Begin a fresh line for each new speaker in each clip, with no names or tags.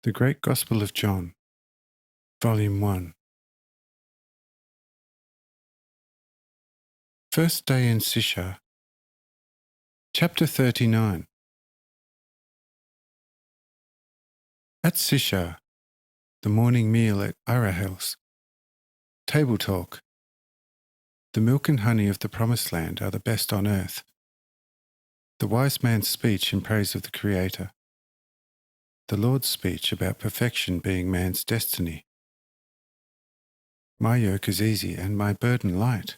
The Great Gospel of John, Volume 1. First Day in Sisha, Chapter 39. At Sisha, the morning meal at Arahel's, table talk. The milk and honey of the Promised Land are the best on earth. The wise man's speech in praise of the Creator. The Lord's speech about perfection being man's destiny. My yoke is easy and my burden light.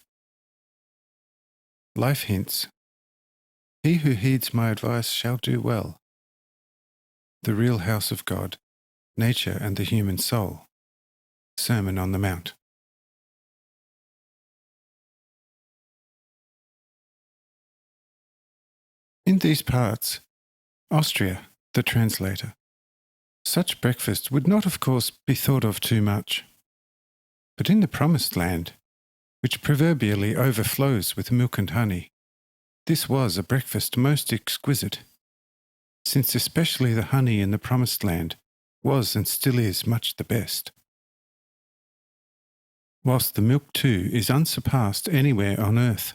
Life hints. He who heeds my advice shall do well. The real house of God, nature and the human soul. Sermon on the Mount. In these parts, Austria, the translator. Such breakfast would not, of course, be thought of too much. But in the Promised Land, which proverbially overflows with milk and honey, this was a breakfast most exquisite, since especially the honey in the Promised Land was and still is much the best, whilst the milk too is unsurpassed anywhere on earth.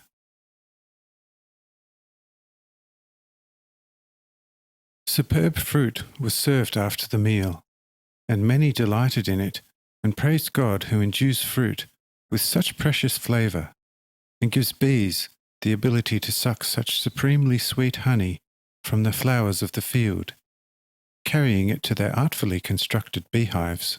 Superb fruit was served after the meal, and many delighted in it and praised God who endues fruit with such precious flavour and gives bees the ability to suck such supremely sweet honey from the flowers of the field, carrying it to their artfully constructed beehives.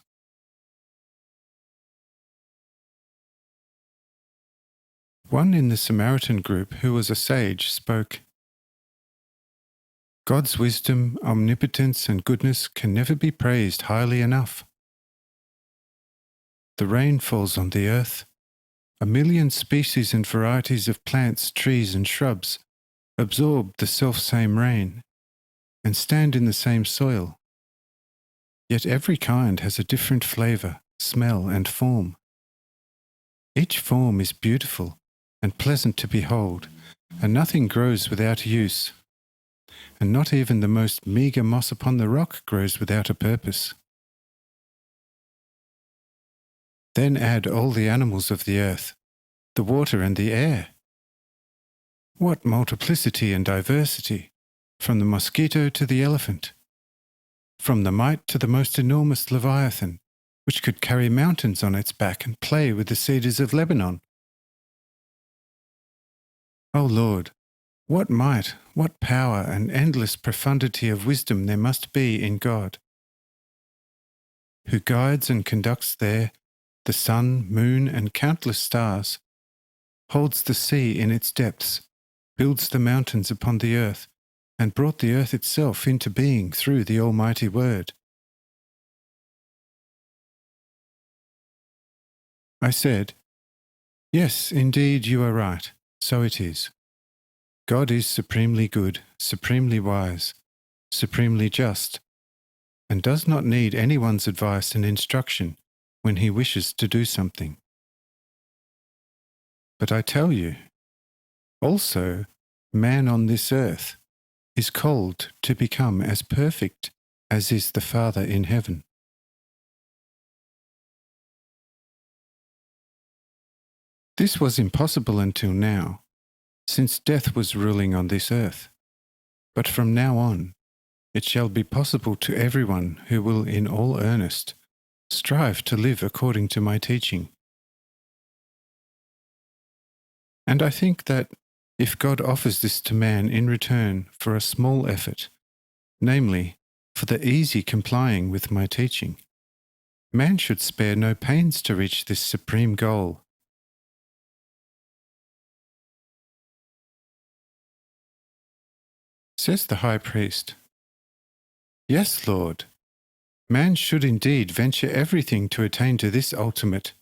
One in the Samaritan group who was a sage spoke, "God's wisdom, omnipotence and goodness can never be praised highly enough. The rain falls on the earth. 1,000,000 species and varieties of plants, trees and shrubs absorb the self-same rain and stand in the same soil. Yet every kind has a different flavour, smell and form. Each form is beautiful and pleasant to behold, and nothing grows without use. And not even the most meagre moss upon the rock grows without a purpose. Then add all the animals of the earth, the water and the air. What multiplicity and diversity, from the mosquito to the elephant, from the mite to the most enormous leviathan, which could carry mountains on its back and play with the cedars of Lebanon. O Lord, what might, what power and endless profundity of wisdom there must be in God, who guides and conducts there the sun, moon, and countless stars, holds the sea in its depths, builds the mountains upon the earth, and brought the earth itself into being through the Almighty Word." I said, "Yes, indeed you are right, so it is. God is supremely good, supremely wise, supremely just, and does not need anyone's advice and instruction when he wishes to do something. But I tell you, also, man on this earth is called to become as perfect as is the Father in heaven." This was impossible until now, since death was ruling on this earth. But from now on, it shall be possible to everyone who will in all earnest strive to live according to my teaching. And I think that if God offers this to man in return for a small effort, namely, for the easy complying with my teaching, man should spare no pains to reach this supreme goal. Says the high priest, "Yes, Lord, man should indeed venture everything to attain to this ultimate.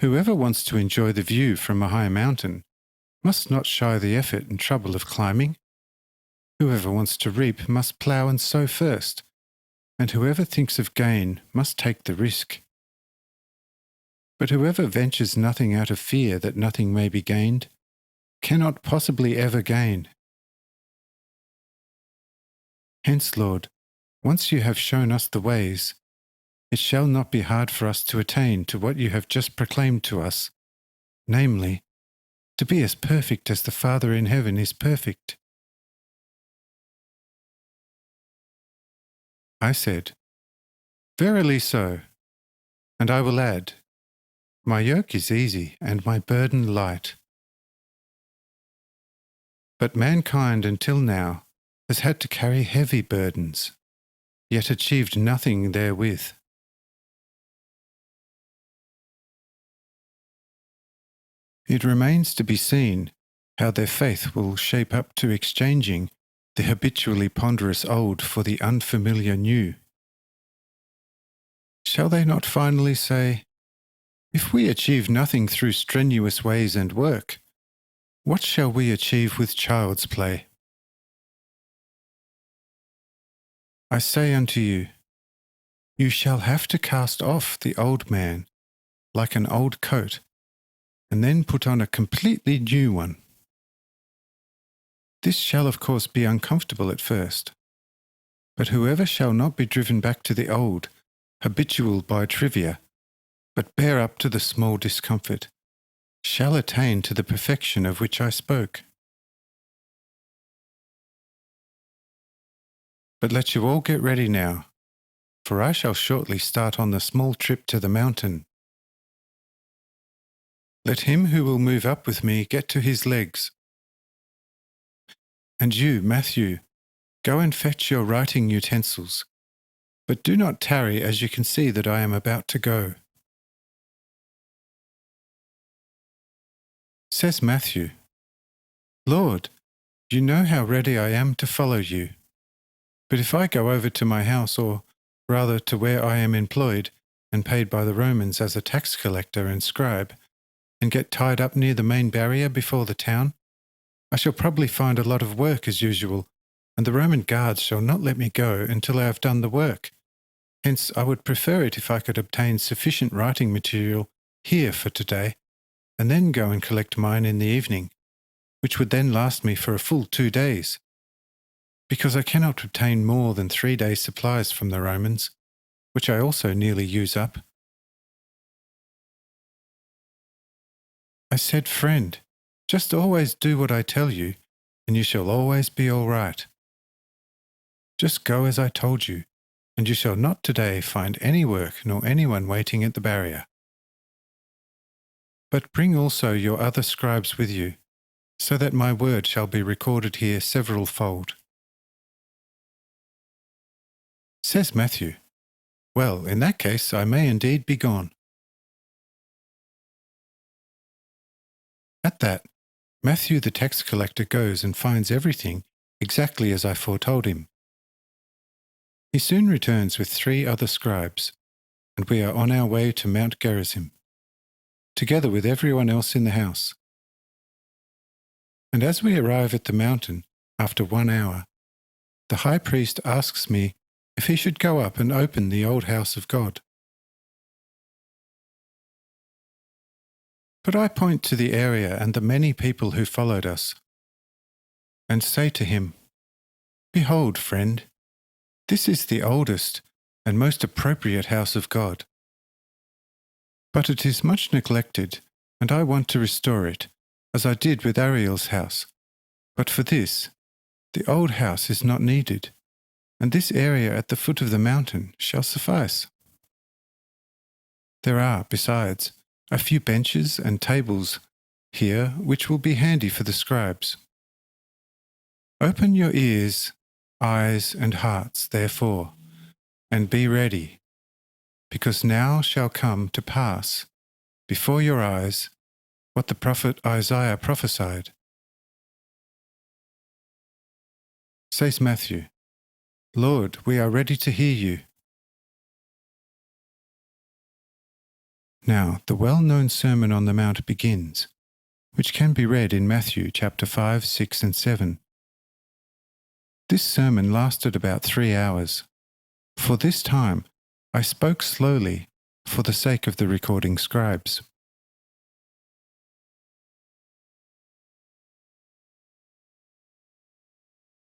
Whoever wants to enjoy the view from a high mountain must not shy the effort and trouble of climbing. Whoever wants to reap must plough and sow first, and whoever thinks of gain must take the risk. But whoever ventures nothing out of fear that nothing may be gained cannot possibly ever gain. Hence, Lord, once you have shown us the ways, it shall not be hard for us to attain to what you have just proclaimed to us, namely, to be as perfect as the Father in heaven is perfect." I said, "Verily so, and I will add, my yoke is easy and my burden light." But mankind until now has had to carry heavy burdens, yet achieved nothing therewith. It remains to be seen how their faith will shape up to exchanging the habitually ponderous old for the unfamiliar new. Shall they not finally say, "If we achieve nothing through strenuous ways and work, what shall we achieve with child's play?" I say unto you, you shall have to cast off the old man like an old coat, and then put on a completely new one. This shall of course be uncomfortable at first, but whoever shall not be driven back to the old, habitual by trivia, but bear up to the small discomfort, shall attain to the perfection of which I spoke. But let you all get ready now, for I shall shortly start on the small trip to the mountain. Let him who will move up with me get to his legs. And you, Matthew, go and fetch your writing utensils, but do not tarry, as you can see that I am about to go. Says Matthew, "Lord, you know how ready I am to follow you. But if I go over to my house, or rather to where I am employed and paid by the Romans as a tax collector and scribe, and get tied up near the main barrier before the town, I shall probably find a lot of work as usual, and the Roman guards shall not let me go until I have done the work. Hence I would prefer it if I could obtain sufficient writing material here for today, and then go and collect mine in the evening, which would then last me for a full 2 days, because I cannot obtain more than 3 days' supplies from the Romans, which I also nearly use up." I said, "Friend, just always do what I tell you, and you shall always be all right. Just go as I told you, and you shall not today find any work nor anyone waiting at the barrier. But bring also your other scribes with you, so that my word shall be recorded here several-fold." Says Matthew, "Well, in that case I may indeed be gone." At that, Matthew the tax collector goes and finds everything exactly as I foretold him. He soon returns with 3 other scribes, and we are on our way to Mount Gerizim, together with everyone else in the house. And as we arrive at the mountain, after 1 hour, the high priest asks me if he should go up and open the old house of God. But I point to the area and the many people who followed us, and say to him, "Behold, friend, this is the oldest and most appropriate house of God. But it is much neglected, and I want to restore it, as I did with Ariel's house. But for this, the old house is not needed, and this area at the foot of the mountain shall suffice. There are, besides, a few benches and tables here which will be handy for the scribes. Open your ears, eyes, and hearts, therefore, and be ready, because now shall come to pass before your eyes what the prophet Isaiah prophesied." Says Matthew, "Lord, we are ready to hear you." Now, the well-known Sermon on the Mount begins, which can be read in Matthew chapter 5, 6, and 7. This sermon lasted about 3 hours. For this time, I spoke slowly for the sake of the recording scribes.